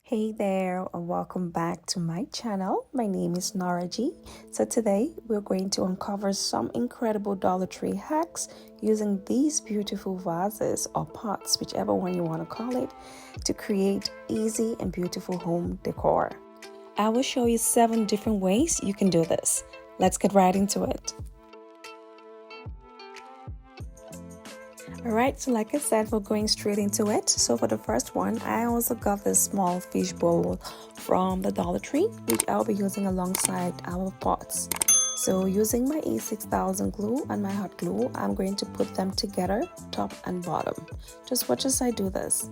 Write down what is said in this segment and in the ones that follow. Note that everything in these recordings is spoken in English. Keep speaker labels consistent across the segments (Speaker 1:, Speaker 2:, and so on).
Speaker 1: Hey there and welcome back to my channel. My name is Nora G. So today we're going to uncover some incredible Dollar Tree hacks using these beautiful vases or pots, whichever one you want to call it, to create easy and beautiful home decor. I will show you 7 different ways you can do this. Let's get right into it. Alright, so like I said, we're going straight into it. So for the first one, I also got this small fish bowl from the Dollar Tree, which I'll be using alongside our pots. So using my A6000 glue and my hot glue, I'm going to put them together, top and bottom. Just watch as I do this.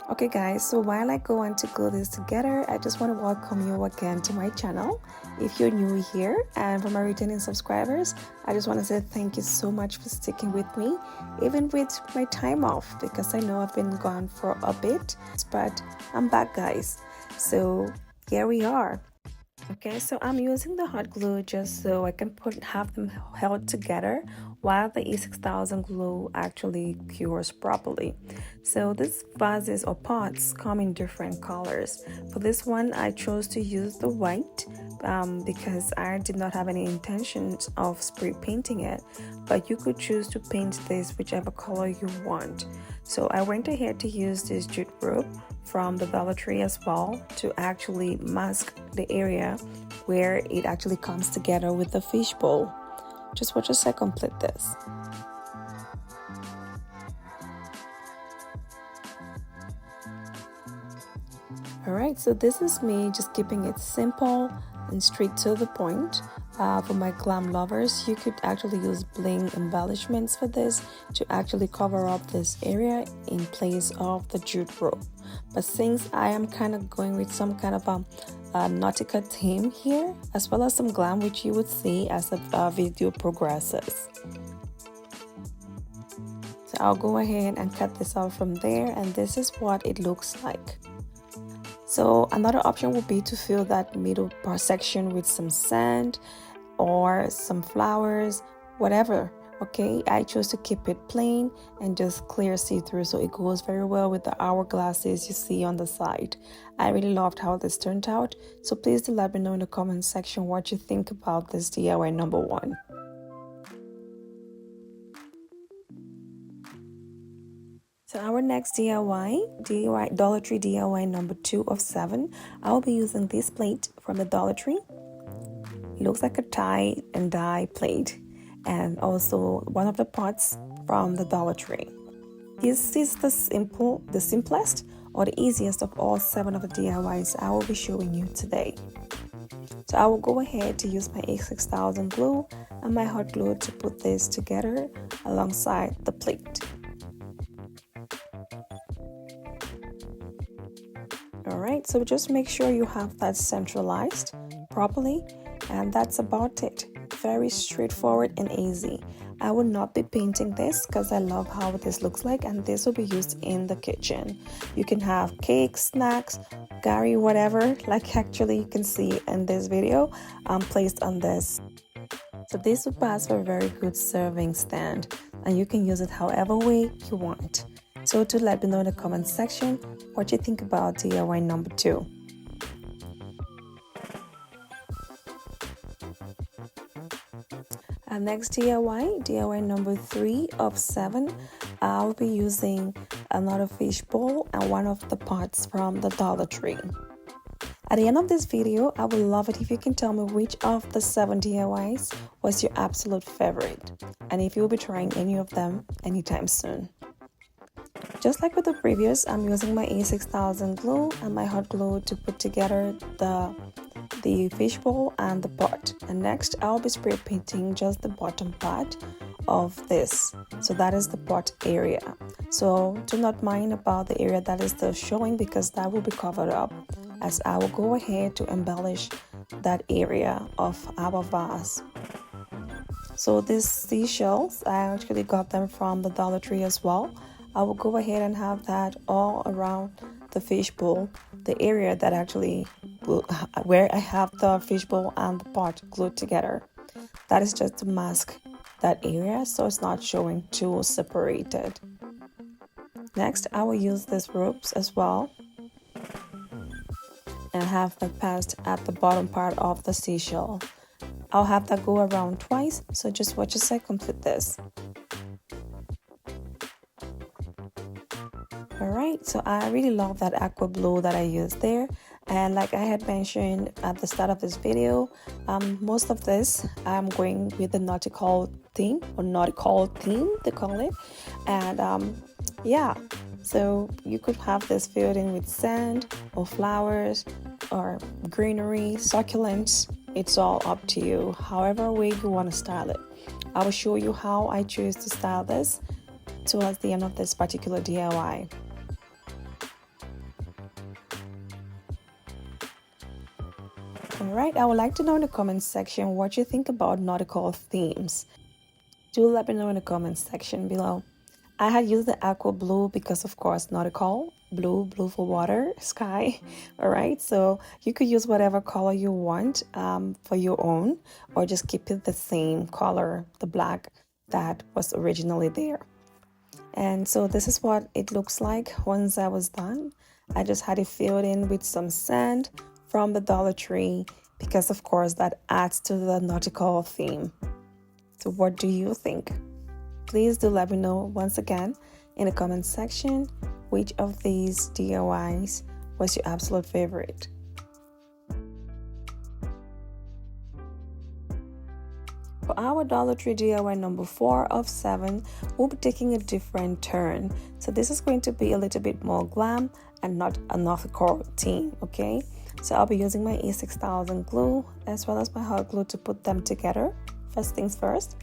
Speaker 1: Okay guys, so while I go on to glue this together, I just want to welcome you again to my channel. If you're new here, and for my returning subscribers, I just want to say thank you so much for sticking with me, even with my time off, because I know I've been gone for a bit, but I'm back guys. So here we are. Okay, so I'm using the hot glue just so I can have them held together while the A6000 glue actually cures properly. So these vases or pots come in different colors. For this one, I chose to use the white because I did not have any intentions of spray painting it, but you could choose to paint this whichever color you want. So I went ahead to use this jute rope from the Dollar Tree as well to actually mask the area where it actually comes together with the fish bowl. Just watch as I complete this. Alright, so this is me just keeping it simple and straight to the point. For my glam lovers, you could actually use bling embellishments for this to actually cover up this area in place of the jute rope. But since I am kind of going with some kind of a nautical theme here, as well as some glam, which you would see as the video progresses. So I'll go ahead and cut this out from there, and this is what it looks like. So another option would be to fill that middle part section with some sand or some flowers, whatever. Okay, I chose to keep it plain and just clear see-through, so it goes very well with the hourglasses you see on the side. I really loved how this turned out, so please do let me know in the comment section what you think about this DIY number 1. So our next DIY, Dollar Tree DIY number 2 of 7, I'll be using this plate from the Dollar Tree. It looks like a tie and dye plate, and also one of the pots from the Dollar Tree. This is the simplest or the easiest of all 7 of the DIYs I will be showing you today. So I will go ahead to use my A6000 glue and my hot glue to put this together alongside the plate. Alright, so just make sure you have that centralized properly, and that's about it. Very straightforward and easy. I will not be painting this because I love how this looks like, and this will be used in the kitchen. You can have cakes, snacks, gari, whatever, like actually you can see in this video, placed on this. So this will pass for a very good serving stand, and you can use it however way you want. So to let me know in the comment section what you think about DIY number 2. And next DIY number 3 of 7, I'll be using another fish bowl and one of the pots from the Dollar Tree. At the end of this video, I would love it if you can tell me which of the 7 DIYs was your absolute favorite, and if you'll be trying any of them anytime soon. Just like with the previous, I'm using my A6000 glue and my hot glue to put together the fish bowl and the pot. And next, I'll be spray painting just the bottom part of this. So that is the pot area. So do not mind about the area that is still showing, because that will be covered up, as I will go ahead to embellish that area of our vase. So these seashells, I actually got them from the Dollar Tree as well. I will go ahead and have that all around the fish bowl, the area that actually where I have the fish bowl and the pot glued together. That is just to mask that area so it's not showing too separated. Next, I will use these ropes as well and have that passed at the bottom part of the seashell. I'll have that go around twice, so just watch as I complete this. Alright, so I really love that aqua blue that I used there, and like I had mentioned at the start of this video, most of this I'm going with the nautical theme, or nautical theme they call it. And yeah, so you could have this filled in with sand or flowers or greenery, succulents. It's all up to you, however way you want to style it. I will show you how I choose to style this towards the end of this particular DIY. Alright, I would like to know in the comments section what you think about nautical themes. Do let me know in the comments section below. I had used the aqua blue because of course nautical, blue for water, sky. Alright, so you could use whatever color you want for your own, or just keep it the same color, the black that was originally there. And so this is what it looks like once I was done. I just had it filled in with some sand from the Dollar Tree because of course that adds to the nautical theme. So what do you think? Please do let me know once again in the comment section which of these DIYs was your absolute favorite. For our Dollar Tree DIY number 4 of 7, we'll be taking a different turn. So this is going to be a little bit more glam and not a nautical theme, okay? So I'll be using my E6000 glue as well as my hot glue to put them together. First things first.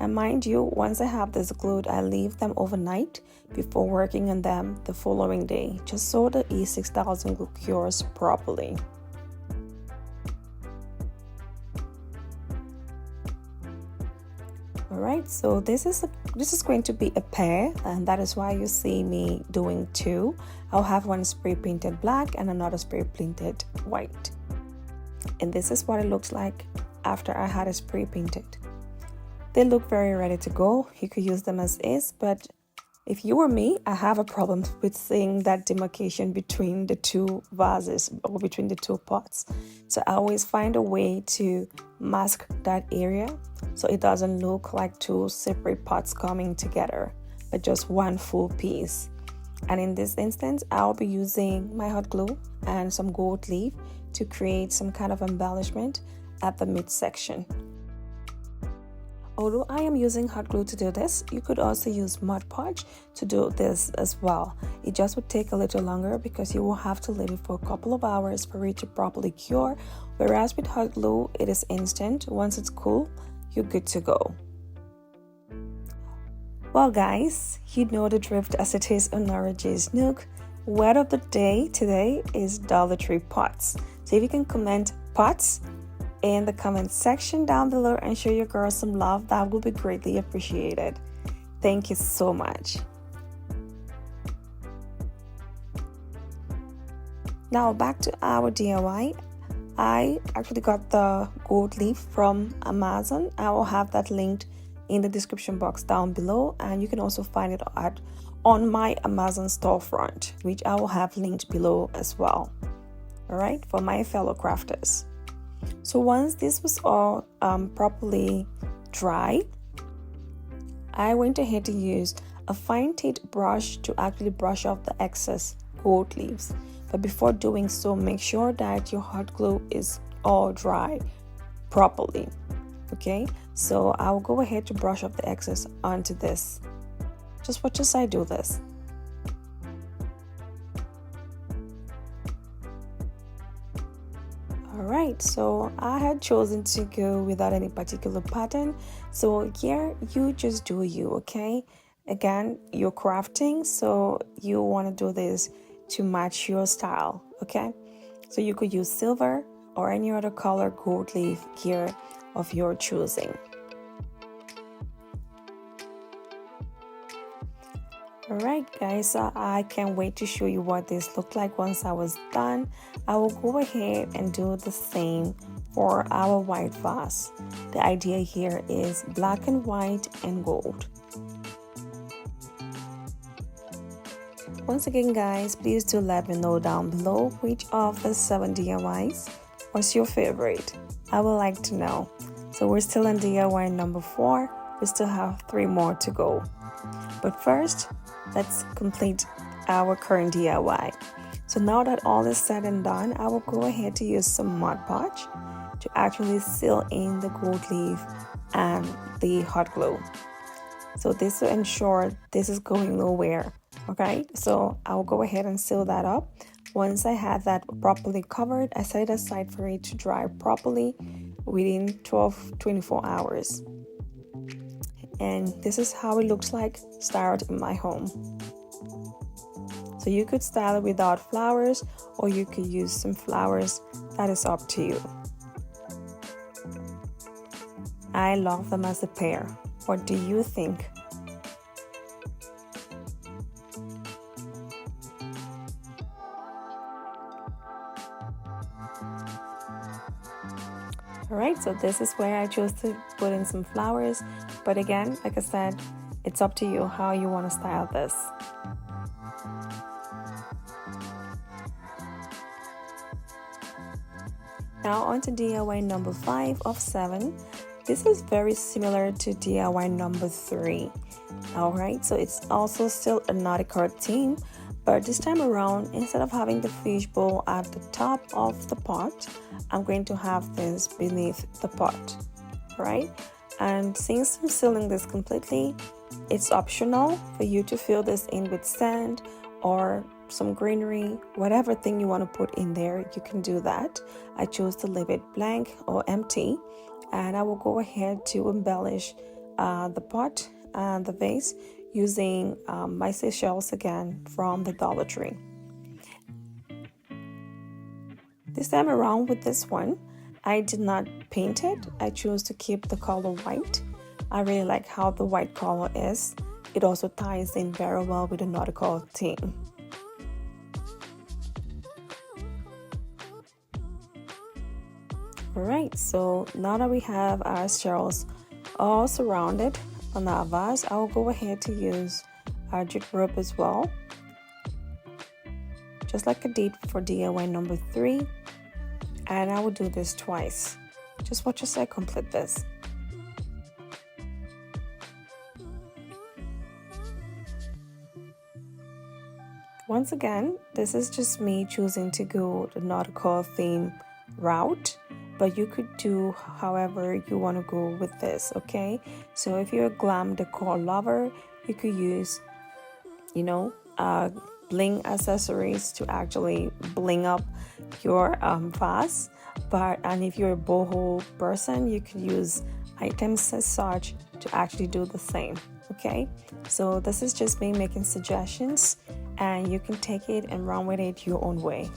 Speaker 1: And mind you, once I have this glued, I leave them overnight before working on them the following day, just so the E6000 glue cures properly. Alright, so this is going to be a pair, and that is why you see me doing 2. I'll have one spray painted black and another spray painted white. And this is what it looks like after I had it spray painted. They look very ready to go. You could use them as is, but if you were me, I have a problem with seeing that demarcation between the two vases or between the two pots. So I always find a way to mask that area so it doesn't look like two separate pots coming together, but just one full piece. And in this instance, I'll be using my hot glue and some gold leaf to create some kind of embellishment at the midsection. Although I am using hot glue to do this, you could also use Mod Podge to do this as well. It just would take a little longer because you will have to leave it for a couple of hours for it to properly cure, whereas with hot glue, it is instant. Once it's cool, you're good to go. Well guys, you know the drift as it is on Nora J's Nook. Word of the day today is Dollar Tree pots. So if you can comment pots in the comment section down below and show your girl some love, that would be greatly appreciated. Thank you so much. Now back to our DIY. I actually got the gold leaf from Amazon. I will have that linked in the description box down below, and you can also find it on my Amazon storefront, which I will have linked below as well. Alright, for my fellow crafters. So once this was all properly dry, I went ahead to use a fine tipped brush to actually brush off the excess gold leaves. But before doing so, make sure that your hot glue is all dry properly. Okay, so I'll go ahead to brush off the excess onto this. Just watch as I do this. Alright, so I had chosen to go without any particular pattern. So here, you just do you, okay? Again, you're crafting, so you want to do this to match your style, okay? So you could use silver or any other color gold leaf here of your choosing. Alright guys, so I can't wait to show you what this looked like once I was done. I will go ahead and do the same for our white vase. The idea here is black and white and gold. Once again guys, please do let me know down below which of the 7 DIYs was your favorite. I would like to know. So we're still in DIY number 4. We still have 3 more to go. But first, let's complete our current DIY. So now that all is said and done, I will go ahead to use some Mod Podge to actually seal in the gold leaf and the hot glue. So this will ensure this is going nowhere. Okay, so I'll go ahead and seal that up. Once I have that properly covered, I set it aside for it to dry properly within 12-24 hours. And this is how it looks like styled in my home. So you could style it without flowers, or you could use some flowers. That is up to you. I love them as a pair. What do you think? Alright, so this is where I chose to put in some flowers, but again, like I said, it's up to you how you want to style this. Now on to DIY number 5 of 7. This is very similar to DIY number 3. Alright, so it's also still a nautical theme, but this time around, instead of having the fishbowl at the top of the pot, I'm going to have this beneath the pot, right? And since I'm sealing this completely, it's optional for you to fill this in with sand or some greenery, whatever thing you want to put in there, you can do that. I chose to leave it blank or empty, and I will go ahead to embellish the pot and the vase using my seashells again from the Dollar Tree. This time around with this one, I did not paint it. I chose to keep the color white. I really like how the white color is. It also ties in very well with the nautical theme. Alright, so now that we have our shells all surrounded on our vase, I will go ahead to use our jute rope as well, just like I did for DIY number 3, and I will do this twice. Just watch as I complete this. Once again, this is just me choosing to go the nautical theme route, but you could do however you want to go with this, okay? So if you're a glam decor lover, you could use, bling accessories to actually bling up your vase. And if you're a boho person, you could use items as such to actually do the same, okay? So this is just me making suggestions, and you can take it and run with it your own way.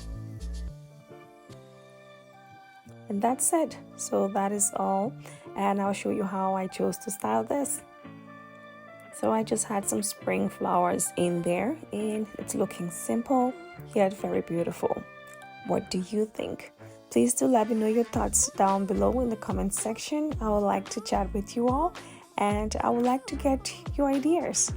Speaker 1: And that's it. So that is all, and I'll show you how I chose to style this. So I just had some spring flowers in there, and it's looking simple yet very beautiful. What do you think? Please do let me know your thoughts down below in the comment section. I would like to chat with you all, and I would like to get your ideas.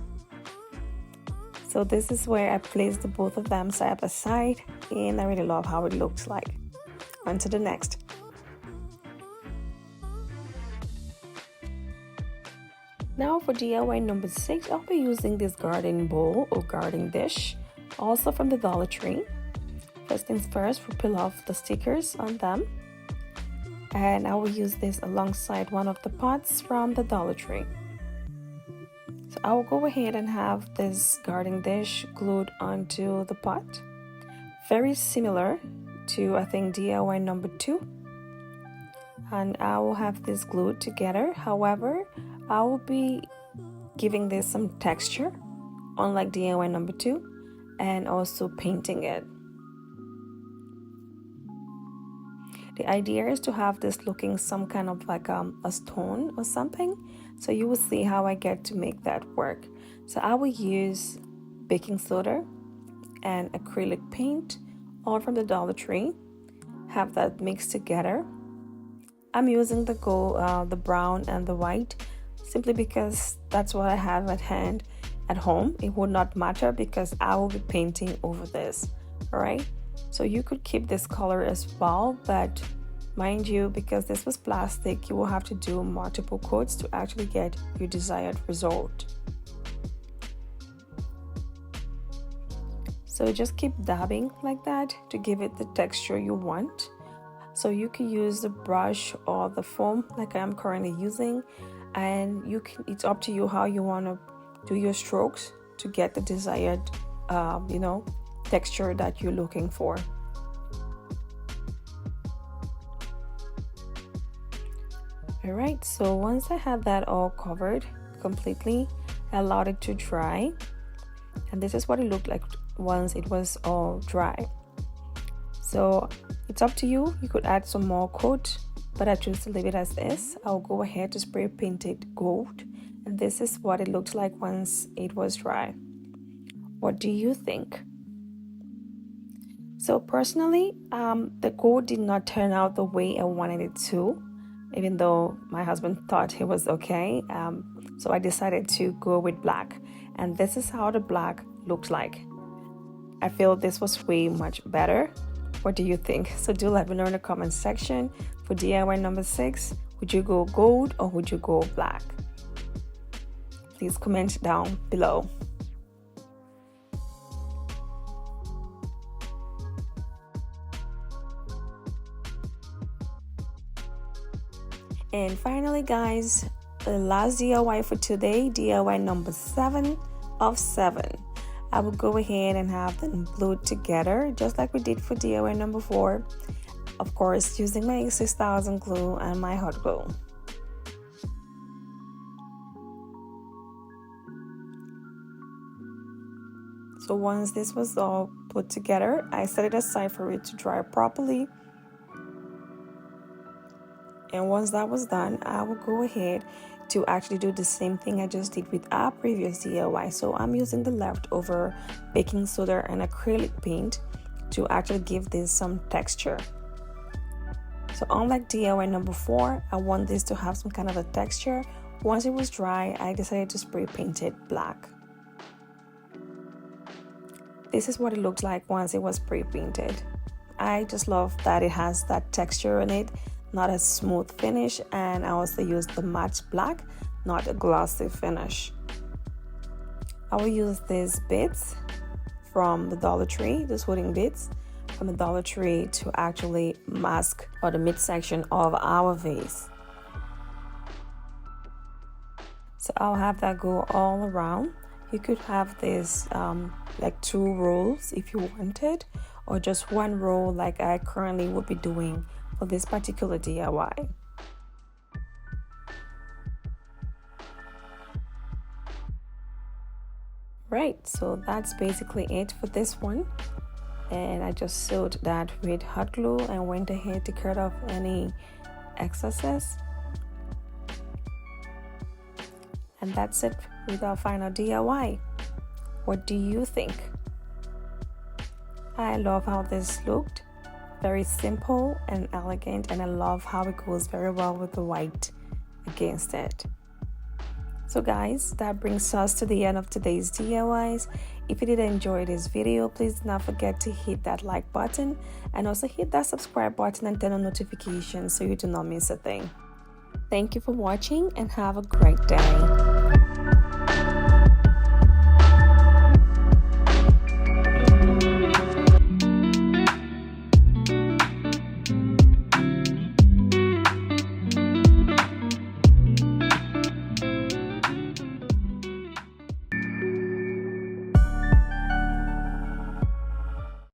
Speaker 1: So this is where I placed the both of them side by side, and I really love how it looks like. On to the next. Now for DIY number 6, I'll be using this garden bowl or garden dish, also from the Dollar Tree. First things first, we'll peel off the stickers on them, and I will use this alongside one of the pots from the Dollar Tree. So I will go ahead and have this garden dish glued onto the pot, very similar to, I think, DIY number 2. And I will have this glued together. However, I will be giving this some texture, unlike DIY number 2, and also painting it. The idea is to have this looking some kind of like a stone or something. So you will see how I get to make that work. So I will use baking soda and acrylic paint, all from the Dollar Tree. Have that mixed together. I'm using the brown and the white simply because that's what I have at hand, at home, it would not matter because I will be painting over this. All right, so you could keep this color as well, but mind you, because this was plastic, you will have to do multiple coats to actually get your desired result. So just keep dabbing like that to give it the texture you want. So you can use the brush or the foam like I am currently using, and it's up to you how you want to do your strokes to get the desired texture that you're looking for. All right, so once I had that all covered completely, I allowed it to dry, and this is what it looked like once it was all dry. So it's up to you, you could add some more coat, but I choose to leave it as is. I'll go ahead to spray paint it gold, and this is what it looked like once it was dry. What do you think? So personally, the gold did not turn out the way I wanted it to, even though my husband thought it was okay. So I decided to go with black, and this is how the black looked like. I feel this was way much better. What do you think? So do let me know in the comment section. For DIY number 6, would you go gold or would you go black? Please comment down below. And finally guys, the last DIY for today, DIY number 7 of 7. I will go ahead and have them glued together just like we did for DIY number 4. Of course, using my 6000 glue and my hot glue. So once this was all put together, I set it aside for it to dry properly. And once that was done, I will go ahead to actually do the same thing I just did with our previous DIY. So I'm using the leftover baking soda and acrylic paint to actually give this some texture. So unlike DIY number 4, I want this to have some kind of a texture. Once it was dry, I decided to spray paint it black. This is what it looked like once it was spray painted. I just love that it has that texture in it, not a smooth finish, and I also used the matte black, not a glossy finish. I will use these bits from the Dollar Tree, these wooden bits from the Dollar Tree, to actually mask or the midsection of our vase. So I'll have that go all around. You could have this like 2 rolls if you wanted, or just 1 roll like I currently would be doing for this particular DIY. Right, so that's basically it for this one, and I just sealed that with hot glue and went ahead to cut off any excesses. And that's it with our final DIY. What do you think? I love how this looked. Very simple and elegant, and I love how it goes very well with the white against it. So guys, that brings us to the end of today's DIYs. If you did enjoy this video, please do not forget to hit that like button and also hit that subscribe button and turn on notifications so you do not miss a thing. Thank you for watching and have a great day.